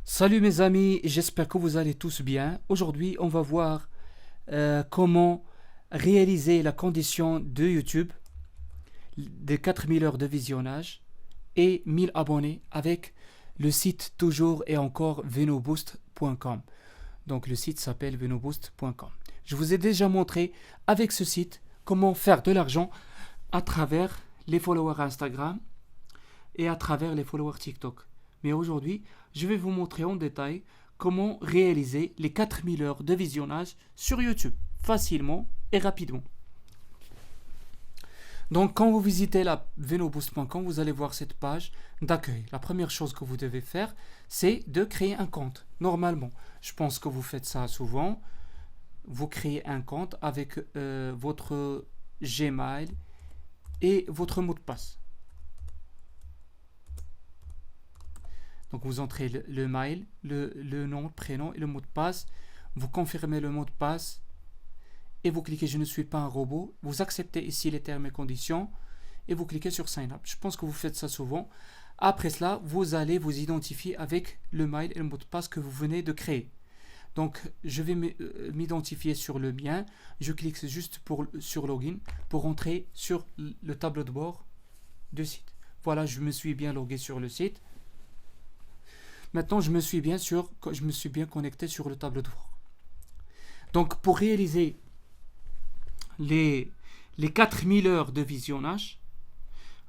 Salut mes amis, j'espère que vous allez tous bien. Aujourd'hui, on va voir comment réaliser la condition de YouTube de 4000 heures de visionnage et 1000 abonnés avec le site toujours et encore venoboost.com. Donc le site s'appelle venoboost.com. Je vous ai déjà montré avec ce site comment faire de l'argent à travers les followers Instagram et à travers les followers TikTok. Mais aujourd'hui, je vais vous montrer en détail comment réaliser les 4000 heures de visionnage sur YouTube, facilement et rapidement. Donc quand vous visitez la venoboost.com, vous allez voir cette page d'accueil. La première chose que vous devez faire, c'est de créer un compte. Normalement, je pense que vous faites ça souvent. Vous créez un compte avec votre Gmail et votre mot de passe. Donc vous entrez le mail, le nom, le prénom et le mot de passe. Vous confirmez le mot de passe et vous cliquez je ne suis pas un robot. Vous acceptez ici les termes et conditions et vous cliquez sur sign up. Je pense que vous faites ça souvent. Après cela, vous allez vous identifier avec le mail et le mot de passe que vous venez de créer. Donc je vais m'identifier sur le mien. Je clique juste sur login pour entrer sur le tableau de bord du site. Voilà, je me suis bien logué sur le site. Maintenant, je me suis bien connecté sur le tableau de bord. Donc, pour réaliser les 4000 heures de visionnage,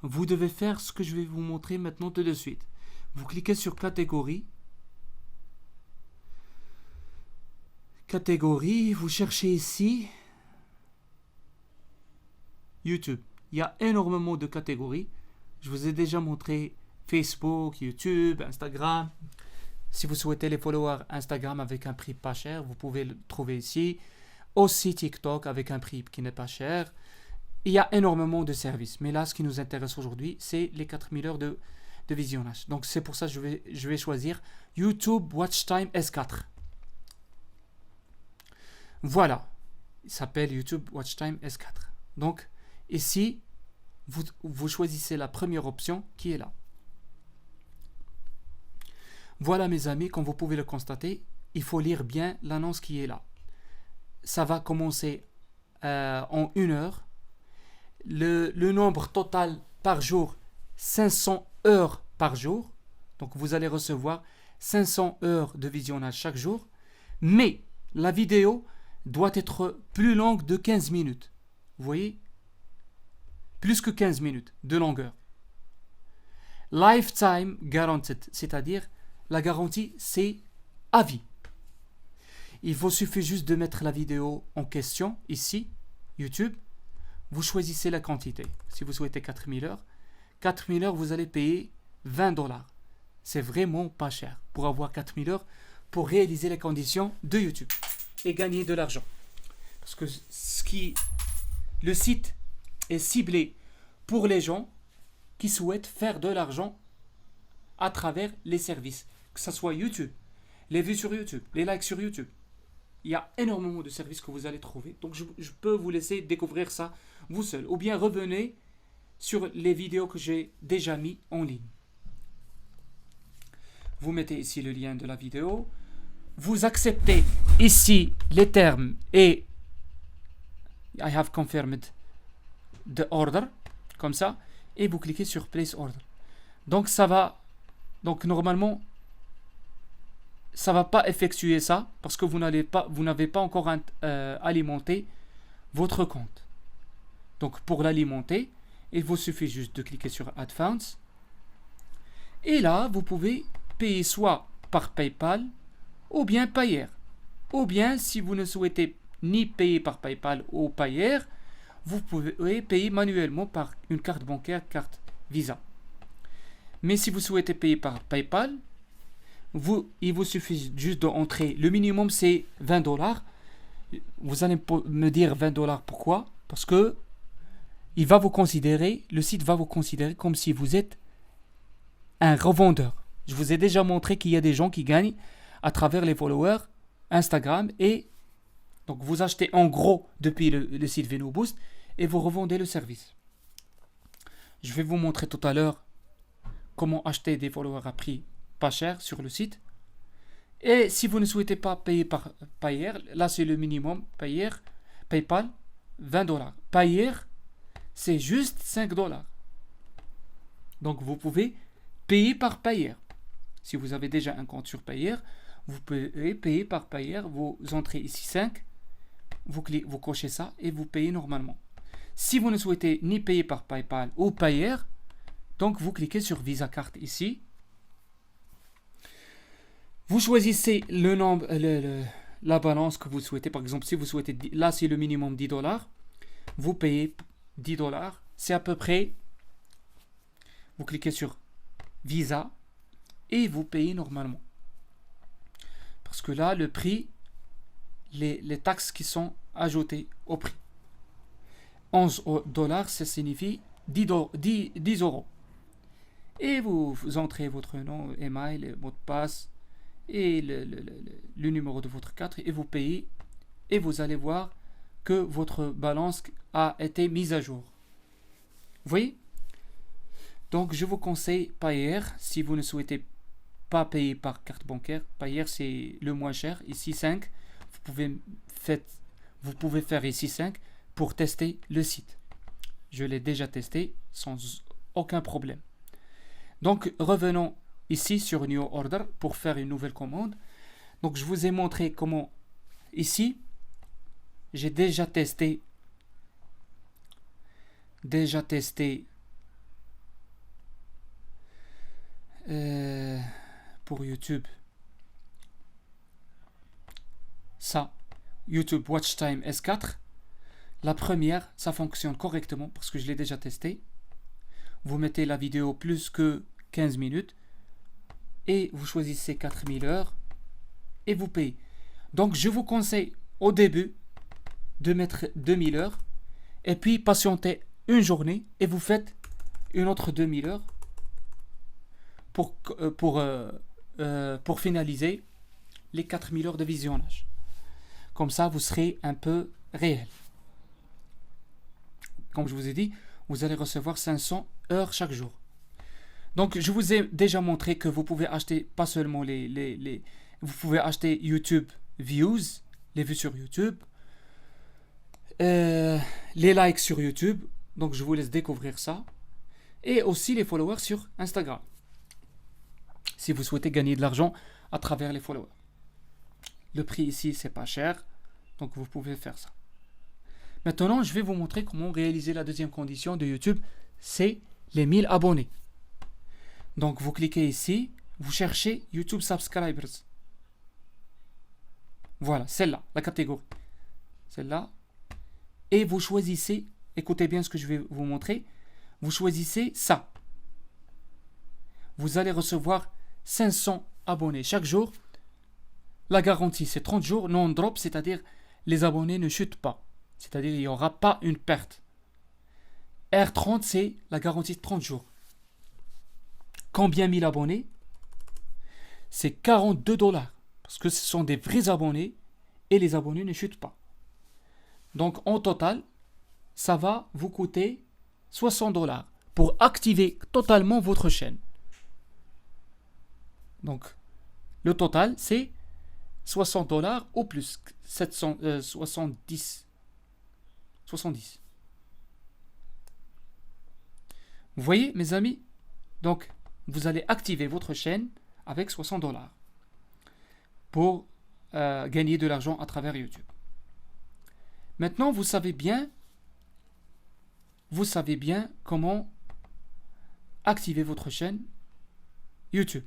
vous devez faire ce que je vais vous montrer maintenant tout de suite. Vous cliquez sur catégorie. Catégorie, vous cherchez ici YouTube. Il y a énormément de catégories. Je vous ai déjà montré Facebook, YouTube, Instagram. Si vous souhaitez les followers Instagram avec un prix pas cher, vous pouvez le trouver ici. Aussi TikTok avec un prix qui n'est pas cher. Il y a énormément de services. Mais là, ce qui nous intéresse aujourd'hui, c'est les 4000 heures de visionnage. Donc c'est pour ça que je vais choisir YouTube Watch Time S4. Voilà. Il s'appelle YouTube Watch Time S4. Donc ici, vous choisissez la première option qui est là. Voilà mes amis, comme vous pouvez le constater, il faut lire bien l'annonce qui est là. Ça va commencer en 1 heure. Le nombre total par jour, 500 heures par jour. Donc vous allez recevoir 500 heures de visionnage chaque jour. Mais la vidéo doit être plus longue de 15 minutes. Vous voyez ? Plus que 15 minutes de longueur. Lifetime guaranteed, c'est-à-dire la garantie, c'est à vie. Il vous suffit juste de mettre la vidéo en question, ici, YouTube. Vous choisissez la quantité. Si vous souhaitez 4000 heures, 4000 heures, vous allez payer 20 dollars. C'est vraiment pas cher pour avoir 4000 heures pour réaliser les conditions de YouTube et gagner de l'argent. Parce que le site est ciblé pour les gens qui souhaitent faire de l'argent à travers les services. Que ce soit YouTube, les vues sur YouTube, les likes sur YouTube. Il y a énormément de services que vous allez trouver. Donc je peux vous laisser découvrir ça vous seul. Ou bien revenez sur les vidéos que j'ai déjà mis en ligne. Vous mettez ici le lien de la vidéo. Vous acceptez ici les termes et I have confirmed the order. Comme ça. Et vous cliquez sur Place Order. Donc normalement, ça va pas effectuer ça parce que vous n'avez pas encore alimenté votre compte. Donc pour l'alimenter, il vous suffit juste de cliquer sur Advance. Et là, vous pouvez payer soit par PayPal ou bien Payeer. Ou bien, si vous ne souhaitez ni payer par PayPal ou Payeer, vous pouvez payer manuellement par une carte bancaire, carte Visa. Mais si vous souhaitez payer par PayPal, il vous suffit juste d'entrer. Le minimum, c'est 20 dollars. Vous allez me dire 20 dollars pourquoi ? Parce que le site va vous considérer comme si vous êtes un revendeur. Je vous ai déjà montré qu'il y a des gens qui gagnent à travers les followers Instagram et donc vous achetez en gros depuis le site VenoBoost et vous revendez le service. Je vais vous montrer tout à l'heure comment acheter des followers à prix pas cher sur le site. Et si vous ne souhaitez pas payer par Payer, là c'est le minimum. Payer, PayPal, 20 dollars. Payer, c'est juste 5 dollars. Donc vous pouvez payer par Payer. Si vous avez déjà un compte sur Payer, vous pouvez payer par Payer. Vous entrez ici 5, vous cochez ça et vous payez normalement. Si vous ne souhaitez ni payer par PayPal ou Payer, donc vous cliquez sur Visa Carte ici. Vous choisissez le nombre, la balance que vous souhaitez. Par exemple, si vous souhaitez, là c'est le minimum 10 dollars. Vous payez 10 dollars. C'est à peu près, vous cliquez sur Visa et vous payez normalement. Parce que là, le prix, les taxes qui sont ajoutées au prix. 11 dollars, ça signifie 10 euros. Et vous entrez votre nom, email, le mot de passe et le numéro de votre carte et vous payez et vous allez voir que votre balance a été mise à jour. Vous voyez? Donc je vous conseille Payer si vous ne souhaitez pas payer par carte bancaire. Payer c'est le moins cher, ici 5. Vous pouvez faire ici 5 pour tester le site. Je l'ai déjà testé sans aucun problème. Donc revenons ici sur New Order pour faire une nouvelle commande. Donc je vous ai montré comment ici j'ai déjà testé pour YouTube ça, YouTube Watch Time S4. La première, ça fonctionne correctement parce que je l'ai déjà testé. Vous mettez la vidéo plus que 15 minutes et vous choisissez 4000 heures et vous payez. Donc je vous conseille au début de mettre 2000 heures et puis patienter une journée et vous faites une autre 2000 heures pour finaliser les 4000 heures de visionnage. Comme ça, vous serez un peu réel. Comme je vous ai dit, vous allez recevoir 500 heures chaque jour. Donc, je vous ai déjà montré que vous pouvez acheter pas seulement vous pouvez acheter YouTube Views, les vues sur YouTube, les likes sur YouTube. Donc, je vous laisse découvrir ça. Et aussi les followers sur Instagram. Si vous souhaitez gagner de l'argent à travers les followers. Le prix ici, c'est pas cher. Donc, vous pouvez faire ça. Maintenant, je vais vous montrer comment réaliser la deuxième condition de YouTube. C'est les 1000 abonnés. Donc, vous cliquez ici. Vous cherchez YouTube Subscribers. Voilà, celle-là, la catégorie. Celle-là. Et vous choisissez, écoutez bien ce que je vais vous montrer. Vous choisissez ça. Vous allez recevoir 500 abonnés chaque jour. La garantie, c'est 30 jours, non-drop, c'est-à-dire les abonnés ne chutent pas. C'est-à-dire il n'y aura pas une perte. R30, c'est la garantie de 30 jours. Combien 1000 abonnés? C'est 42 dollars. Parce que ce sont des vrais abonnés et les abonnés ne chutent pas. Donc en total, ça va vous coûter 60 dollars pour activer totalement votre chaîne. Donc le total, c'est 60 dollars ou plus 70. Vous voyez, mes amis? Donc, vous allez activer votre chaîne avec 60 dollars pour gagner de l'argent à travers YouTube. Maintenant, vous savez bien comment activer votre chaîne YouTube.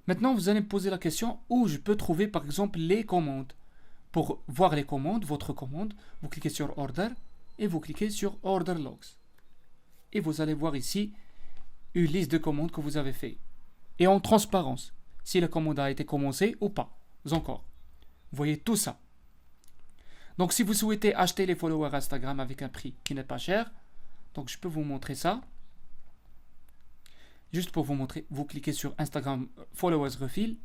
Maintenant, vous allez me poser la question où je peux trouver par exemple les commandes. Pour voir les commandes, votre commande, vous cliquez sur Order et vous cliquez sur Order Logs. Et vous allez voir ici une liste de commandes que vous avez fait. Et en transparence, si la commande a été commencée ou pas. Encore. Vous voyez tout ça. Donc si vous souhaitez acheter les followers Instagram avec un prix qui n'est pas cher, donc je peux vous montrer ça. Juste pour vous montrer, vous cliquez sur Instagram Followers Refill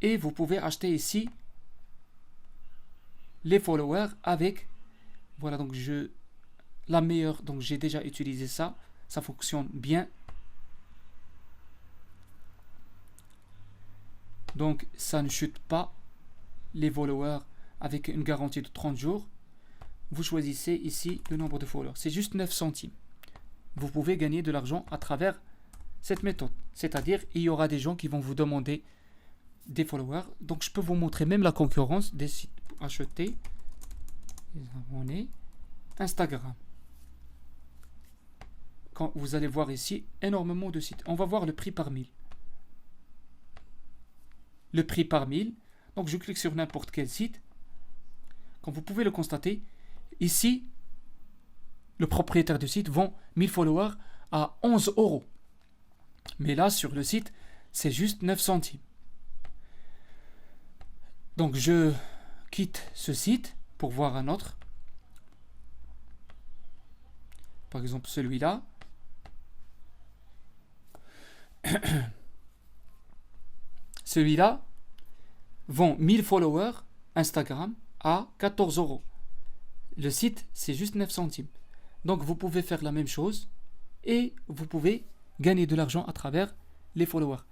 et vous pouvez acheter ici les followers avec, voilà, donc la meilleure, donc j'ai déjà utilisé ça fonctionne bien. Donc ça ne chute pas les followers avec une garantie de 30 jours. Vous choisissez ici le nombre de followers. C'est juste 9 centimes. Vous pouvez gagner de l'argent à travers cette méthode. C'est-à-dire, il y aura des gens qui vont vous demander des followers. Donc je peux vous montrer même la concurrence des sites achetés. On est Instagram. Quand vous allez voir ici énormément de sites. On va voir le prix par 1000. Le prix par 1000. Donc je clique sur n'importe quel site. Comme vous pouvez le constater, ici, le propriétaire du site vend 1000 followers à 11 euros. Mais là, sur le site, c'est juste 9 centimes. Donc je quitte ce site pour voir un autre. Par exemple celui-là. Celui-là vend 1000 followers Instagram à 14 euros. Le site, c'est juste 9 centimes. Donc vous pouvez faire la même chose et vous pouvez gagner de l'argent à travers les followers.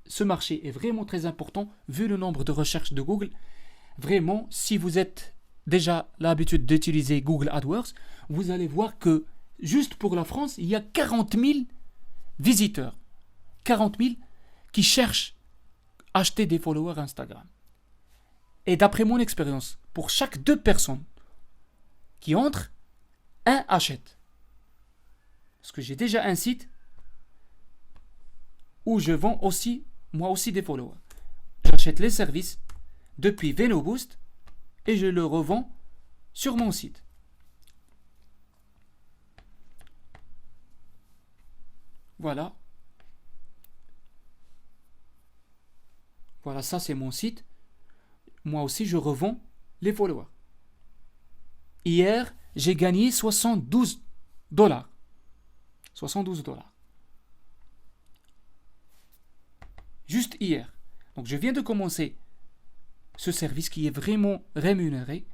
Ce marché est vraiment très important vu le nombre de recherches de Google. Vraiment, si vous êtes déjà l'habitude d'utiliser Google AdWords, vous allez voir que juste pour la France, il y a 40 000 visiteurs. 40 000 qui cherchent à acheter des followers Instagram. Et d'après mon expérience, pour chaque 2 personnes qui entrent, un achète. Parce que j'ai déjà un site où je vends aussi, moi aussi, des followers. J'achète les services depuis VenoBoost et je le revends sur mon site. Voilà. Voilà, ça c'est mon site. Moi aussi, je revends les followers. Hier, j'ai gagné 72 dollars. 72 dollars. Juste hier. Donc, je viens de commencer ce service qui est vraiment rémunéré.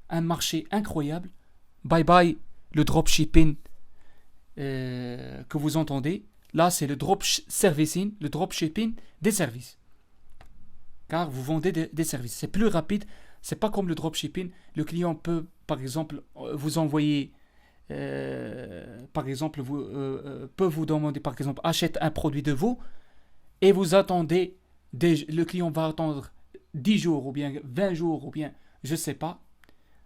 Un marché incroyable. Bye bye le dropshipping que vous entendez. Là, c'est le dropshipping des services. Car vous vendez des services. C'est plus rapide. C'est pas comme le dropshipping. Le client peut, par exemple, vous envoyer, par exemple, peut vous demander, par exemple, achète un produit de vous et vous attendez, le client va attendre 10 jours ou bien 20 jours ou bien, je sais pas.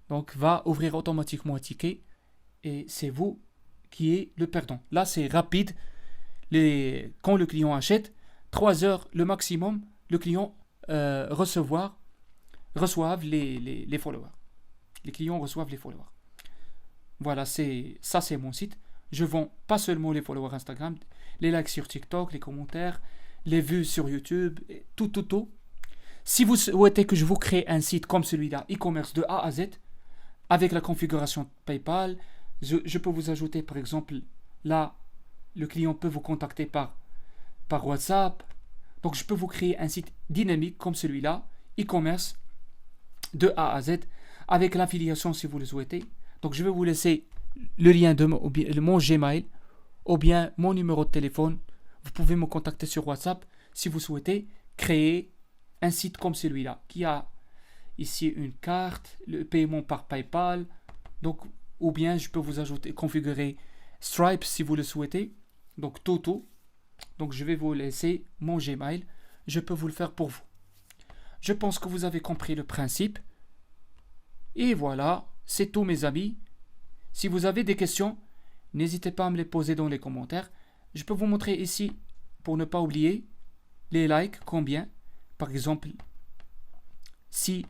Donc, va ouvrir automatiquement un ticket et c'est vous qui êtes le perdant. Là, c'est rapide. Quand le client achète, 3 heures le maximum, le client reçoivent les followers. Les clients reçoivent les followers. Voilà, c'est mon site. Je vends pas seulement les followers Instagram, les likes sur TikTok, les commentaires, les vues sur YouTube, tout. Si vous souhaitez que je vous crée un site comme celui-là, e-commerce de A à Z, avec la configuration PayPal, je peux vous ajouter par exemple, là, le client peut vous contacter par WhatsApp. Donc je peux vous créer un site dynamique comme celui-là, e-commerce de A à Z, avec l'affiliation si vous le souhaitez. Donc je vais vous laisser le lien de mon Gmail ou bien mon numéro de téléphone. Vous pouvez me contacter sur WhatsApp si vous souhaitez créer un site comme celui-là, qui a ici une carte, le paiement par PayPal, donc, ou bien je peux vous configurer Stripe si vous le souhaitez, donc tout. Donc je vais vous laisser mon Gmail, je peux vous le faire pour vous. Je pense que vous avez compris le principe. Et voilà, c'est tout mes amis. Si vous avez des questions, n'hésitez pas à me les poser dans les commentaires. Je peux vous montrer ici, pour ne pas oublier, les likes, combien. Par exemple, si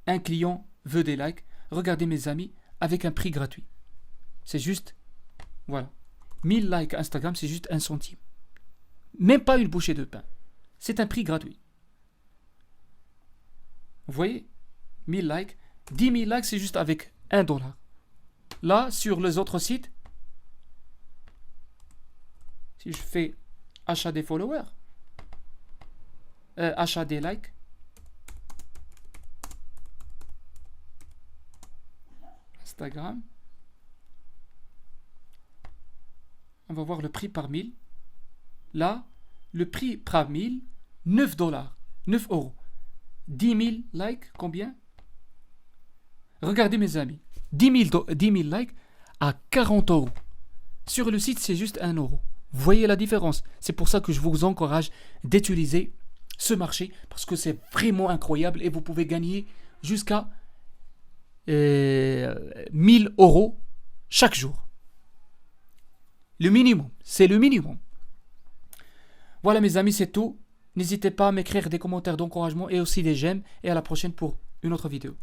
un client veut des likes, regardez mes amis, avec un prix gratuit. C'est juste, voilà. 1000 likes Instagram, c'est juste 1 centime. Même pas une bouchée de pain. C'est un prix gratuit. Vous voyez, 1000 likes. 10 000 likes, c'est juste avec 1 dollar. Là, sur les autres sites, si je fais achat des followers, achat des likes, Instagram, on va voir le prix par 1000. Là, le prix par 1000 9 dollars, 9 euros. 10 000 likes, combien? Regardez mes amis, 10 000 likes à 40 euros. Sur le site, c'est juste 1 euro. Vous voyez la différence? C'est pour ça que je vous encourage d'utiliser ce marché, parce que c'est vraiment incroyable et vous pouvez gagner jusqu'à 1000 euros chaque jour. Le minimum, c'est le minimum. Voilà mes amis, c'est tout. N'hésitez pas à m'écrire des commentaires d'encouragement et aussi des j'aime. Et à la prochaine pour une autre vidéo.